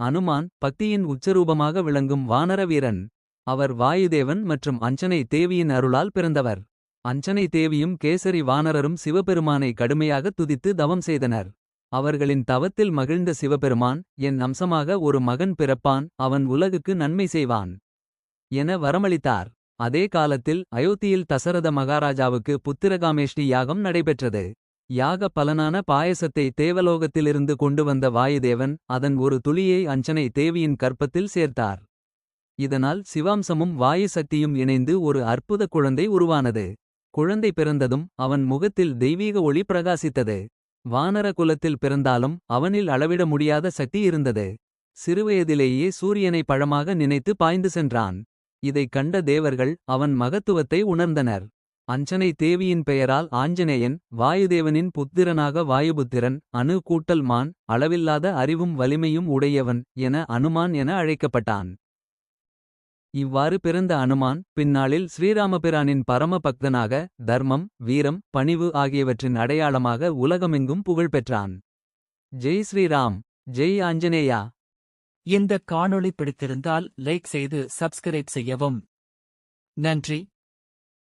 அனுமான் பக்தியின் உச்சரூபமாக விளங்கும் வானர வீரன். அவர் வாயுதேவன் மற்றும் அஞ்சனை தேவியின் அருளால் பிறந்தவர். அஞ்சனை தேவியும் கேசரி வானரரும் சிவபெருமானை கடுமையாக துதித்து தவம் செய்தனர். அவர்களின் தவத்தில் மகிழ்ந்த சிவபெருமான், என் அம்சமாக ஒரு மகன் பிறப்பான், அவன் உலகுக்கு நன்மை செய்வான் என வரமளித்தார். அதே காலத்தில் அயோத்தியில் தசரத மகாராஜாவுக்கு புத்திரகாமேஷ்டி யாகம் நடைபெற்றது. யாக பலனான பாயசத்தை தேவலோகத்திலிருந்து கொண்டு வந்த வாயுதேவன் அதன் ஒரு துளியை அஞ்சனை தேவியின் கற்பத்தில் சேர்த்தார். இதனால் சிவாம்சமும் வாயு சக்தியும் இணைந்து ஒரு அற்புத குழந்தை உருவானது. குழந்தை பிறந்ததும் அவன் முகத்தில் தெய்வீக ஒளி பிரகாசித்தது. வானர குலத்தில் பிறந்தாலும் அவனில் அளவிட முடியாத சக்தி இருந்தது. சிறுவயதிலேயே சூரியனை பழமாக நினைத்து பாய்ந்து சென்றான். இதைக் கண்ட தேவர்கள் அவன் மகத்துவத்தை உணர்ந்தனர். அஞ்சனை தேவியின் பெயரால் ஆஞ்சநேயன், வாயுதேவனின் புத்திரனாக வாயுபுத்திரன், அணு கூட்டல் மான், அளவில்லாத அறிவும் வலிமையும் உடையவன் என அனுமான் என அழைக்கப்பட்டான். இவ்வாறு பிறந்த அனுமான் பின்னாளில் ஸ்ரீராமபிரானின் பரம பக்தனாக தர்மம், வீரம், பணிவு ஆகியவற்றின் அடையாளமாக உலகமெங்கும் புகழ் பெற்றான். ஜெய் ஸ்ரீராம். ஜெய் ஆஞ்சநேயா. இந்த காணொளி பிடித்திருந்தால் லைக் செய்து சப்ஸ்கிரைப் செய்யவும். நன்றி.